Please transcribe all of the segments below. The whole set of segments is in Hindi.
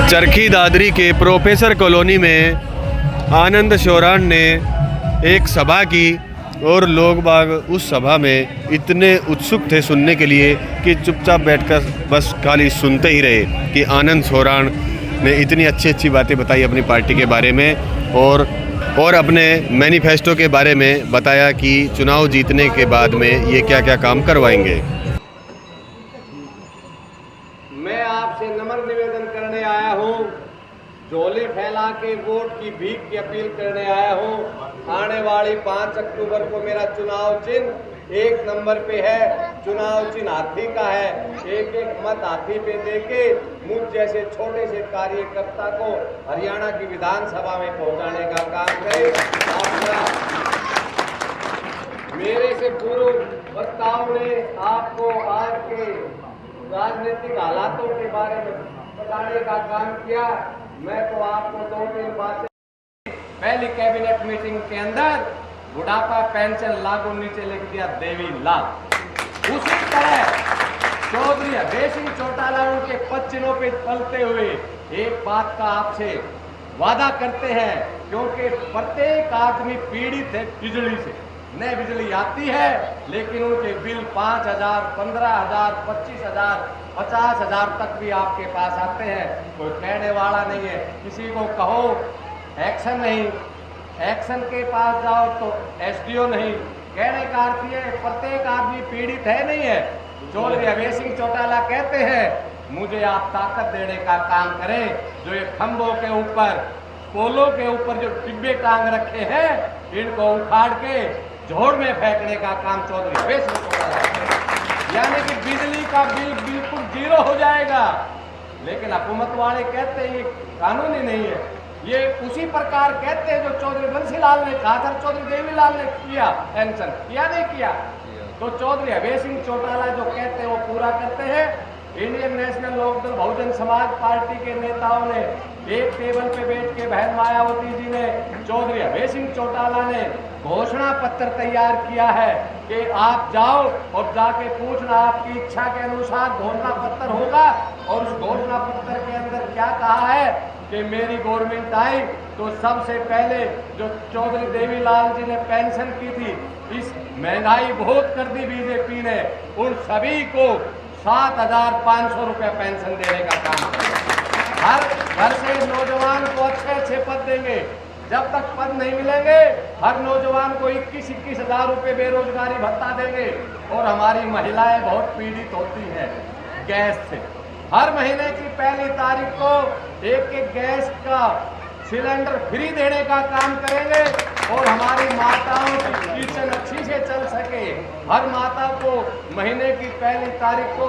चरखी दादरी के प्रोफेसर कॉलोनी में आनंद शोरान ने एक सभा की और लोग बाग उस सभा में इतने उत्सुक थे सुनने के लिए कि चुपचाप बैठकर बस खाली सुनते ही रहे कि आनंद शोरान ने इतनी अच्छी अच्छी बातें बताई अपनी पार्टी के बारे में और अपने मैनिफेस्टो के बारे में बताया कि चुनाव जीतने के बाद में ये क्या क्या काम करवाएंगे। मैं आपसे नम्र निवेदन करने आया हूँ, झोली फैला के वोट की भीख की अपील करने आया हूँ। आने वाली 5 अक्टूबर को मेरा चुनाव चिन्ह 1 नंबर पे है। चुनाव चिन्ह हाथी का है। एक एक मत हाथी पे देके मुझ जैसे छोटे से कार्यकर्ता को हरियाणा की विधानसभा में पहुंचाने का काम करें। मेरे से पूर्व वक्ताओं ने आपको आज के राजनीतिक हालातों के बारे में बताने का काम किया। मैं तो आपको 2-3 बातें, पहली कैबिनेट मीटिंग के अंदर बुढ़ापा पेंशन लागू नीचे लिख दिया देवीलाल। उसी तरह चौधरी अभय सिंह चौटाला उनके पद चिन्हों पे पलते हुए एक बात का आपसे वादा करते हैं, क्योंकि प्रत्येक आदमी पीड़ित है बिजली से। नई बिजली आती है लेकिन उनके बिल 5,000, 15,000, 25,000, 50,000 तक भी आपके पास आते हैं। कोई कहने वाला नहीं है। किसी को कहो एक्शन नहीं, एक्शन के पास जाओ तो एसडीओ नहीं। कहने का अर्थ ये प्रत्येक आदमी पीड़ित है नहीं है। चौधरी अभय सिंह चौटाला कहते हैं मुझे आप ताकत देने का काम करें। जो ये खंभों के ऊपर, पोलों के ऊपर जो डिब्बे टांग रखे हैं, इनको उखाड़ के जोड़ में फेंकने का काम चौधरी अभय सिंह चौटाला, यानी कि बिजली का बिल बिल्कुल 0 हो जाएगा। लेकिन हुकूमत वाले कहते हैं ये कानूनी नहीं है। ये उसी प्रकार कहते हैं जो चौधरी बंसीलाल ने कहा था, चौधरी देवीलाल ने किया पेंशन, किया नहीं किया। तो चौधरी अभय सिंह चौटाला जो कहते हैं वो पूरा करते हैं। Indian national Lokdal Bahujan Samaj party के नेताओं ने एक टेबल पे बैठ के बहन मायावती जी ने, चौधरी अभय सिंह चौटाला ने घोषणा पत्र तैयार किया है कि आप जाओ और जाके पूछना, आपकी इच्छा के अनुसार घोषणा पत्र होगा। और उस घोषणा पत्र के अंदर क्या कहा है कि मेरी गवर्नमेंट आई तो सबसे पहले जो चौधरी देवीलाल जी ने पेंशन की थी, इस महंगाई बहुत कर दी बीजेपी ने, उन सभी को 7,500 रुपये पेंशन देने का काम करें। हर घर से नौजवान को अच्छे पद देंगे। जब तक पद नहीं मिलेंगे हर नौजवान को 21-21 हज़ार रुपये बेरोजगारी भत्ता देंगे। और हमारी महिलाएं बहुत पीड़ित होती हैं गैस से। हर महीने की पहली तारीख को एक गैस का सिलेंडर फ्री देने का काम करेंगे। और हमारी माताओं की किचन अच्छी से चल सके, हर माता को महीने की पहली तारीख को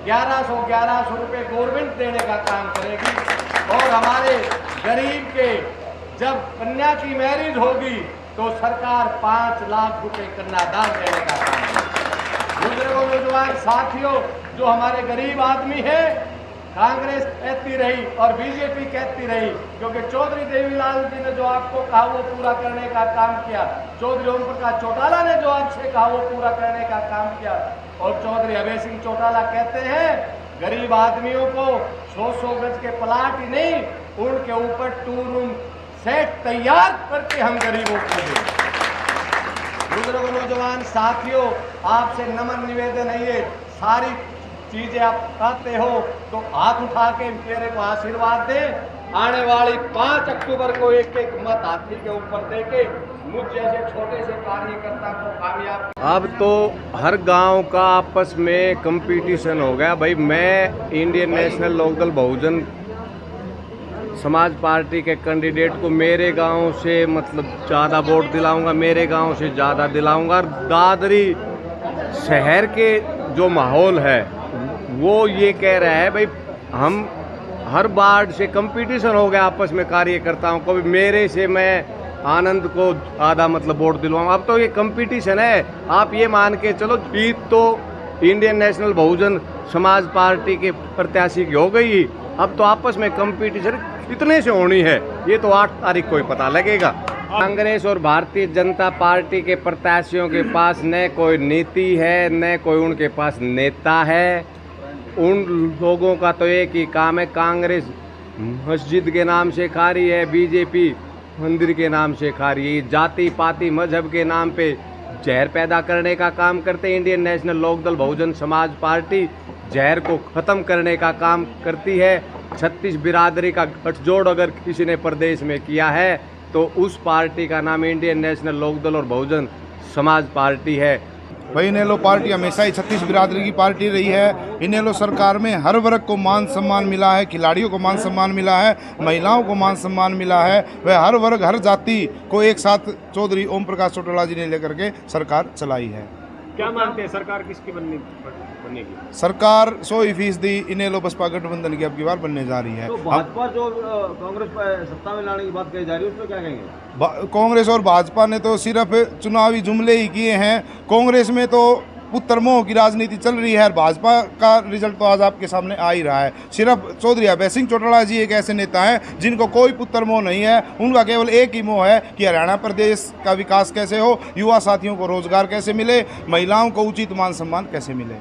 1100 रुपये गवर्नमेंट देने का काम करेगी। और हमारे गरीब के जब कन्या की मैरिज होगी तो सरकार 5 लाख रुपए कन्यादान देने का काम करेगी। बुजुर्गों, नौजवान साथियों, जो हमारे गरीब आदमी है, कांग्रेस कहती रही और बीजेपी कहती रही, क्योंकि चौधरी देवीलाल जी ने जो आपको कहा वो पूरा करने का काम किया। चौधरी ओम प्रकाश चौटाला ने जो आपसे कहा वो पूरा करने का काम किया। और चौधरी अभय सिंह चौटाला कहते हैं गरीब आदमियों को 100 गज के प्लाट ही नहीं, उनके ऊपर 2 रूम सेट तैयार करके हम गरीबों को दें। बुजुर्ग, नौजवान साथियों, आपसे नम्र निवेदन है, ये सारी चीजें आप कहते हो तो हाथ उठा के मेरे को आशीर्वाद दें। आने वाली 5 अक्टूबर को एक मत हाथी के ऊपर देके मुझ जैसे छोटे से कार्यकर्ता को कामयाब। अब तो हर गांव का आपस में कंपटीशन हो गया भाई। मैं Indian national Lokdal Bahujan Samaj party के कैंडिडेट को मेरे गांव से मतलब ज़्यादा वोट दिलाऊंगा, मेरे गांव से ज़्यादा दिलाऊंगा। दादरी शहर के जो माहौल है वो ये कह रहा है भाई हम हर वार्ड से कंपटीशन हो गया आपस में कार्यकर्ताओं को भी, मेरे से मैं आनंद को आधा मतलब वोट दिलवाऊंगा। अब तो ये कंपटीशन है। आप ये मान के चलो जीत तो Indian national Bahujan Samaj party के प्रत्याशी की हो गई। अब तो आपस में कंपटीशन कितने से होनी है ये तो 8 तारीख को ही पता लगेगा। कांग्रेस और भारतीय जनता पार्टी के प्रत्याशियों के पास न कोई नीति है, न कोई उनके पास नेता है। उन लोगों का तो एक ही काम है, कांग्रेस मस्जिद के नाम से खा रही है, बीजेपी मंदिर के नाम से खा रही है, जाति पाति मजहब के नाम पे जहर पैदा करने का काम करते। Indian national Lokdal Bahujan Samaj party जहर को ख़त्म करने का काम करती है। 36 बिरादरी का गठजोड़ अगर किसी ने प्रदेश में किया है तो उस पार्टी का नाम इंडियन नेशनल लोकदल और बहुजन समाज पार्टी है। भाई इनेलो पार्टी हमेशा ही 36 बिरादरी की पार्टी रही है। इनेलो सरकार में हर वर्ग को मान सम्मान मिला है, खिलाड़ियों को मान सम्मान मिला है, महिलाओं को मान सम्मान मिला है। वह हर वर्ग हर जाति को एक साथ चौधरी ओम प्रकाश चौटाला जी ने लेकर के सरकार चलाई है। क्या मानते हैं सरकार किसकी बनेगी? सरकार 100% इनेलो बसपा गठबंधन की अब की बार बनने जा रही है। तो भाजपा जो कांग्रेस पर सत्ता में लाने की बात कही जा रही है उसमें क्या कहेंगे? कांग्रेस और भाजपा ने तो सिर्फ चुनावी जुमले ही किए हैं। कांग्रेस में तो पुत्र मोह की राजनीति चल रही है और भाजपा का रिजल्ट तो आज आपके सामने आ ही रहा है। सिर्फ चौधरी अभय सिंह चौटाला जी एक ऐसे नेता हैं जिनको कोई पुत्र मोह नहीं है। उनका केवल एक ही मोह है कि हरियाणा प्रदेश का विकास कैसे हो, युवा साथियों को रोजगार कैसे मिले, महिलाओं को उचित मान सम्मान कैसे मिले।